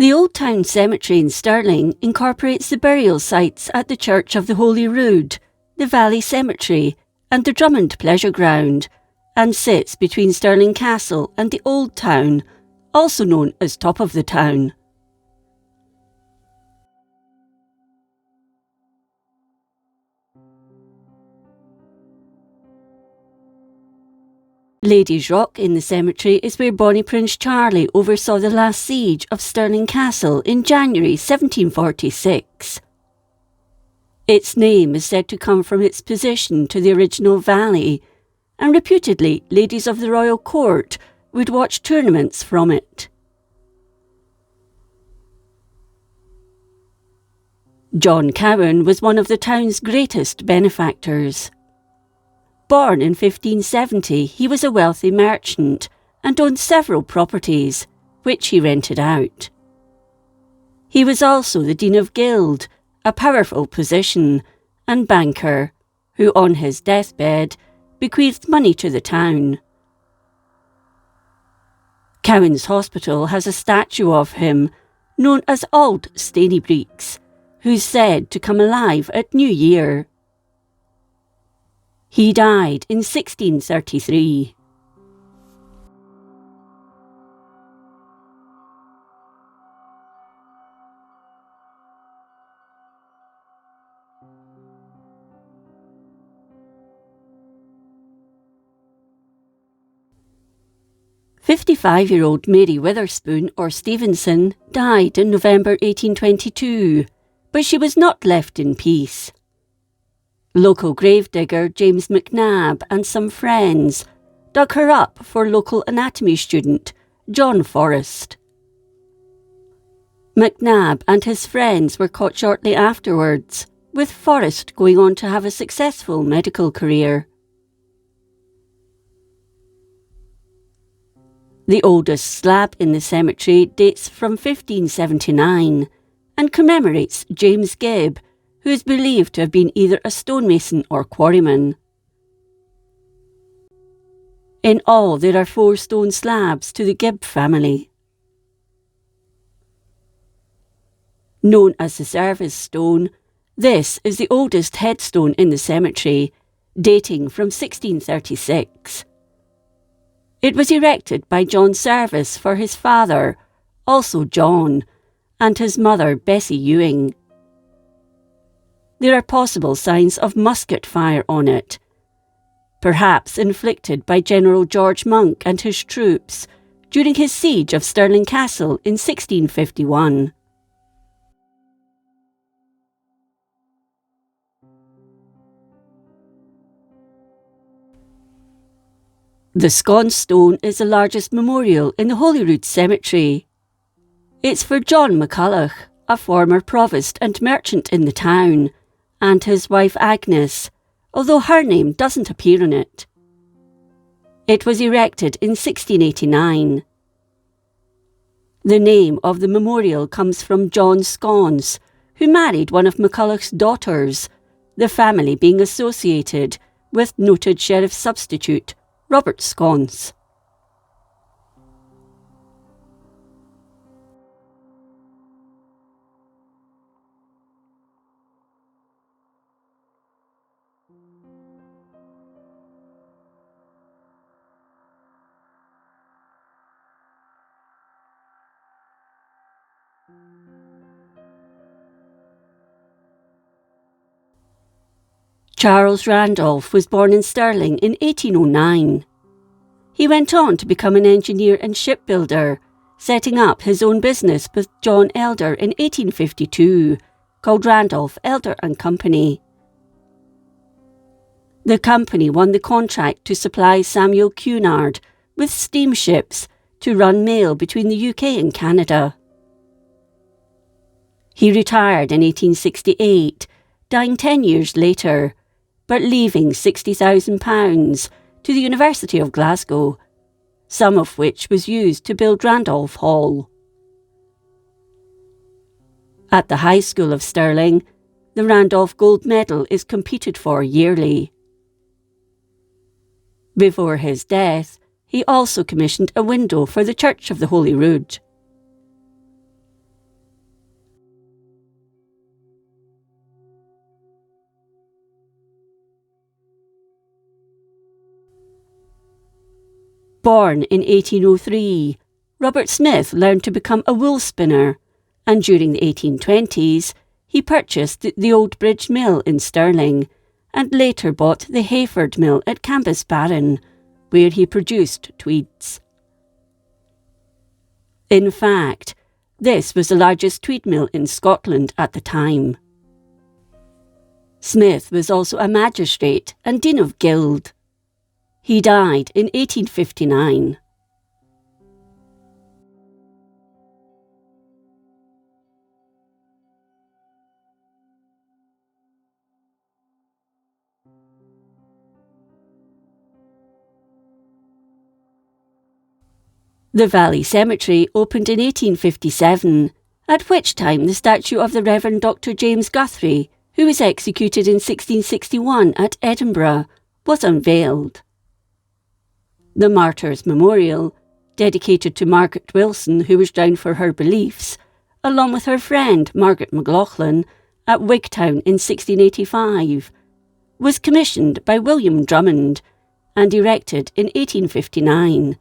The Old Town Cemetery in Stirling incorporates the burial sites at the Church of the Holy Rood, the Valley Cemetery and the Drummond Pleasure Ground, and sits between Stirling Castle and the Old Town, also known as Top of the Town. Ladies' Rock in the cemetery is where Bonnie Prince Charlie oversaw the last siege of Stirling Castle in January 1746. Its name is said to come from its position to the original valley, and reputedly ladies of the royal court would watch tournaments from it. John Cowan was one of the town's greatest benefactors. Born in 1570, he was a wealthy merchant and owned several properties, which he rented out. He was also the Dean of Guild, a powerful position, and banker, who on his deathbed bequeathed money to the town. Cowan's Hospital has a statue of him, known as Auld Stanybreeks, who's said to come alive at New Year. He died in 1633. "55-year-old Mary Witherspoon, or Stevenson, died in November 1822, but she was not left in peace. Local gravedigger James McNabb and some friends dug her up for local anatomy student John Forrest. McNabb and his friends were caught shortly afterwards, with Forrest going on to have a successful medical career. The oldest slab in the cemetery dates from 1579 and commemorates James Gibb, who is believed to have been either a stonemason or quarryman. In all, there are 4 stone slabs to the Gibb family. Known as the Service Stone, this is the oldest headstone in the cemetery, dating from 1636. It was erected by John Service for his father, also John, and his mother Bessie Ewing. There are possible signs of musket fire on it, perhaps inflicted by General George Monk and his troops during his siege of Stirling Castle in 1651. The Scon Stone is the largest memorial in the Holyrood Cemetery. It's for John McCulloch, a former provost and merchant in the town, and his wife Agnes, although her name doesn't appear on it. It was erected in 1689. The name of the memorial comes from John Scones, who married one of McCulloch's daughters, the family being associated with noted sheriff substitute Robert Scones. Charles Randolf was born in Stirling in 1809. He went on to become an engineer and shipbuilder, setting up his own business with John Elder in 1852, called Randolf, Elder and Company. The company won the contract to supply Samuel Cunard with steamships to run mail between the UK and Canada. He retired in 1868, dying 10 years later, but leaving £60,000 to the University of Glasgow, some of which was used to build Randolph Hall. At the High School of Stirling, the Randolph Gold Medal is competed for yearly. Before his death, he also commissioned a window for the Church of the Holy Rood. Born in 1803, Robert Smith learned to become a wool spinner, and during the 1820s, he purchased the Old Bridge Mill in Stirling, and later bought the Hayford Mill at Cambusbarron, where he produced tweeds. In fact, this was the largest tweed mill in Scotland at the time. Smith was also a magistrate and Dean of Guild. He died in 1859. The Valley Cemetery opened in 1857, at which time the statue of the Reverend Dr. James Guthrie, who was executed in 1661 at Edinburgh, was unveiled. The Martyrs' Memorial, dedicated to Margaret Wilson, who was drowned for her beliefs, along with her friend Margaret Mclagan, at Wigtown in 1685, was commissioned by William Drummond and erected in 1859,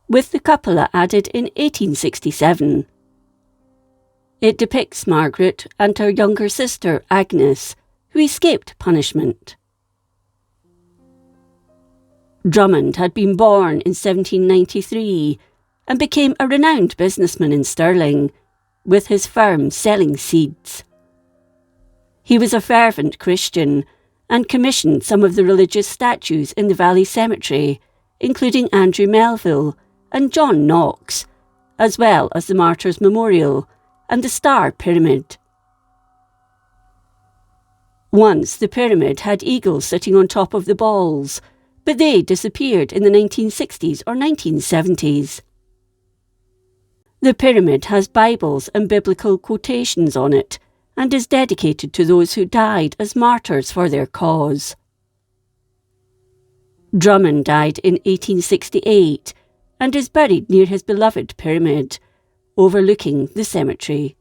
with the cupola added in 1867. It depicts Margaret and her younger sister Agnes, who escaped punishment. Drummond had been born in 1793 and became a renowned businessman in Stirling, with his firm selling seeds. He was a fervent Christian and commissioned some of the religious statues in the Valley Cemetery, including Andrew Melville and John Knox, as well as the Martyrs' Memorial and the Star Pyramid. Once the pyramid had eagles sitting on top of the balls, but they disappeared in the 1960s or 1970s. The pyramid has Bibles and biblical quotations on it and is dedicated to those who died as martyrs for their cause. Drummond died in 1868 and is buried near his beloved pyramid, overlooking the cemetery.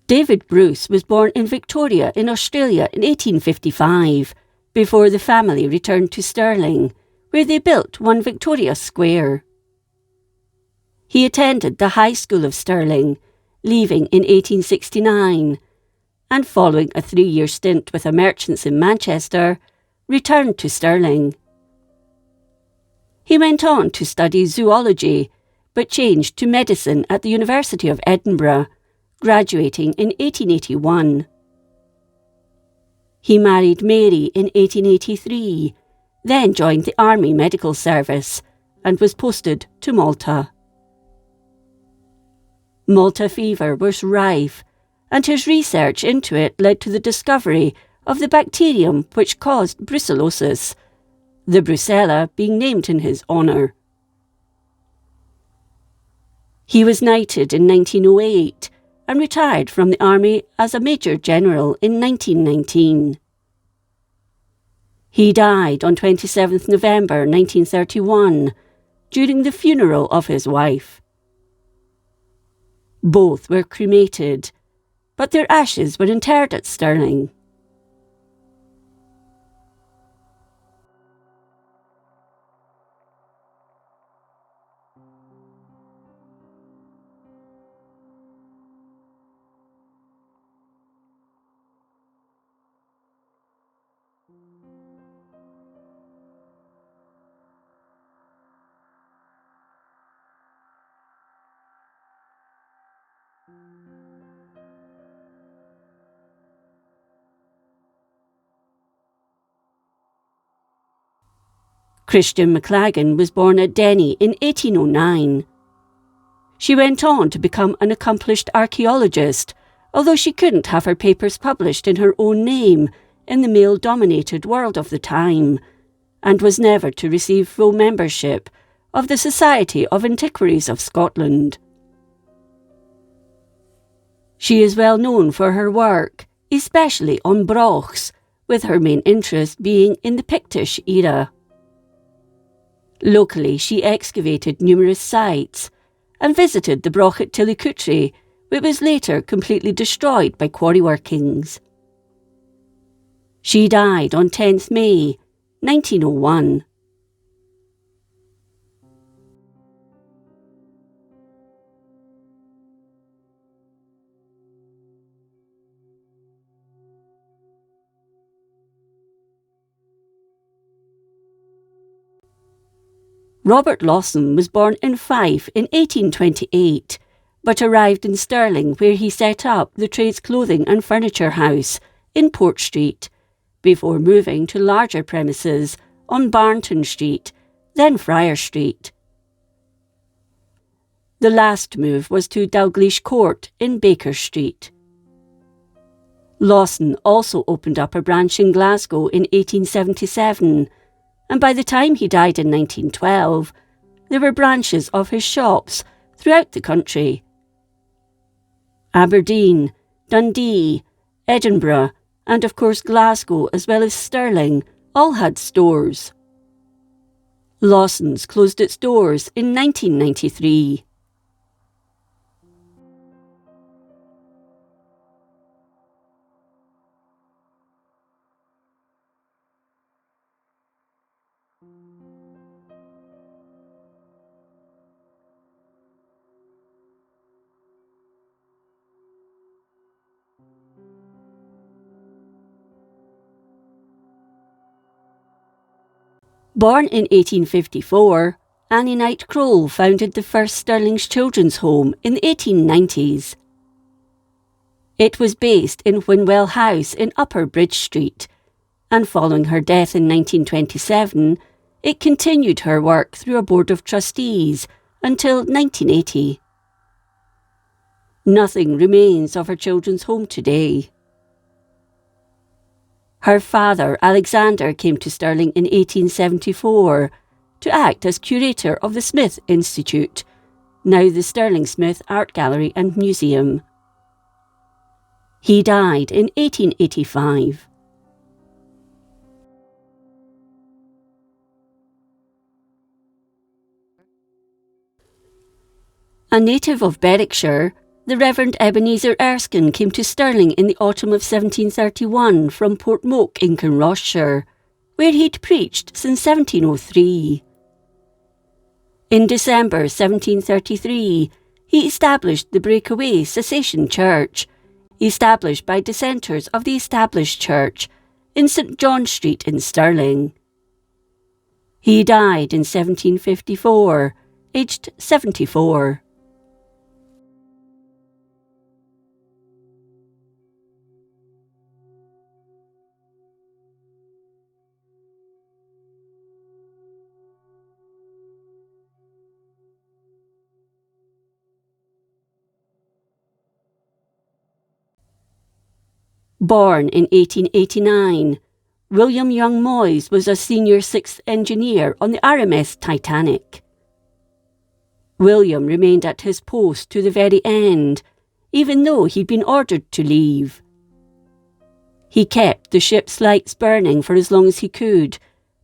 David Bruce was born in Victoria in Australia in 1855, before the family returned to Stirling, where they built 1 Victoria Square. He attended the High School of Stirling, leaving in 1869, and following a 3-year stint with a merchants in Manchester, returned to Stirling. He went on to study zoology, but changed to medicine at the University of Edinburgh, graduating in 1881. He married Mary in 1883, then joined the Army Medical Service and was posted to Malta. Malta fever was rife, and his research into it led to the discovery of the bacterium which caused brucellosis, the Brucella being named in his honour. He was knighted in 1908 and retired from the army as a Major General in 1919. He died on 27th November 1931 during the funeral of his wife. Both were cremated, but their ashes were interred at Stirling. Christian Mclagan was born at Denny in 1809. She went on to become an accomplished archaeologist, although she couldn't have her papers published in her own name in the male-dominated world of the time, and was never to receive full membership of the Society of Antiquaries of Scotland. She is well known for her work, especially on brochs, with her main interest being in the Pictish era. Locally, she excavated numerous sites and visited the broch at Tillicootree, which was later completely destroyed by quarry workings. She died on 10th May 1901. Robert Lawson was born in Fife in 1828, but arrived in Stirling, where he set up the Trades Clothing and Furniture House in Port Street, before moving to larger premises on Barnton Street, then Friar Street. The last move was to Dalgleish Court in Baker Street. Lawson also opened up a branch in Glasgow in 1877, and by the time he died in 1912, there were branches of his shops throughout the country. Aberdeen, Dundee, Edinburgh, and of course Glasgow, as well as Stirling, all had stores. Lawson's closed its doors in 1993. Born in 1854, Annie Knight Croll founded the first Stirling's Children's Home in the 1890s. It was based in Winwell House in Upper Bridge Street, and following her death in 1927, it continued her work through a board of trustees until 1980. Nothing remains of her children's home today. Her father, Alexander, came to Stirling in 1874 to act as curator of the Smith Institute, now the Stirling Smith Art Gallery and Museum. He died in 1885. A native of Berwickshire, the Reverend Ebenezer Erskine came to Stirling in the autumn of 1731 from Portmoak in Kinrossshire, where he'd preached since 1703. In December 1733, he established the breakaway Cessation Church, established by dissenters of the Established Church, in St John Street in Stirling. He died in 1754, aged 74. Born in 1889, William Young Moyes was a senior sixth engineer on the RMS Titanic. William remained at his post to the very end, even though he'd been ordered to leave. He kept the ship's lights burning for as long as he could,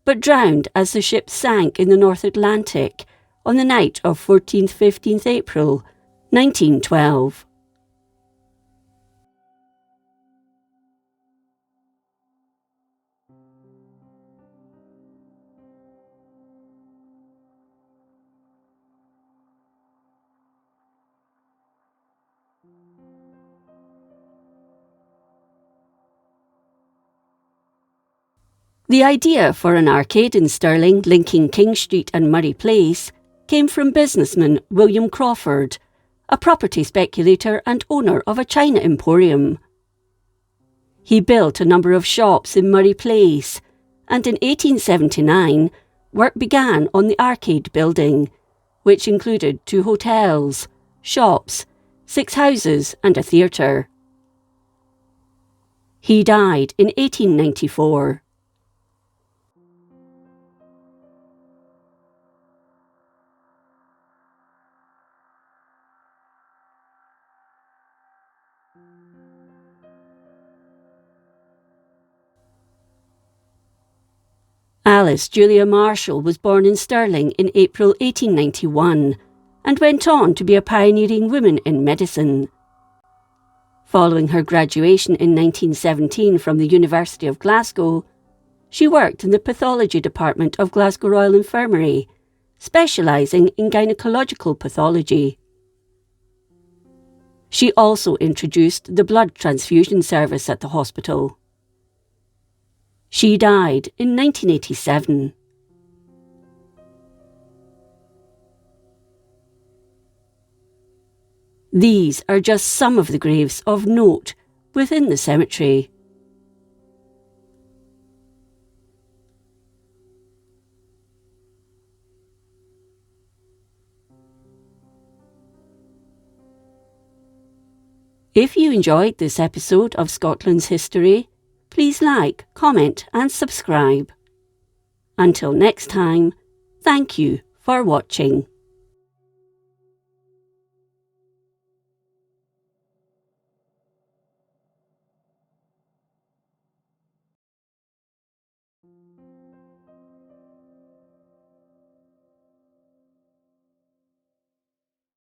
but drowned as the ship sank in the North Atlantic on the night of 14th-15th April, 1912. The idea for an arcade in Stirling linking King Street and Murray Place came from businessman William Crawford, a property speculator and owner of a China emporium. He built a number of shops in Murray Place, and in 1879 work began on the arcade building, which included 2 hotels, shops, 6 houses and a theatre. He died in 1894. Alice Julia Marshall was born in Stirling in April 1891 and went on to be a pioneering woman in medicine. Following her graduation in 1917 from the University of Glasgow, she worked in the pathology department of Glasgow Royal Infirmary, specialising in gynecological pathology. She also introduced the blood transfusion service at the hospital. She died in 1987. These are just some of the graves of note within the cemetery. If you enjoyed this episode of Scotland's History, please like, comment and subscribe. Until next time, thank you for watching.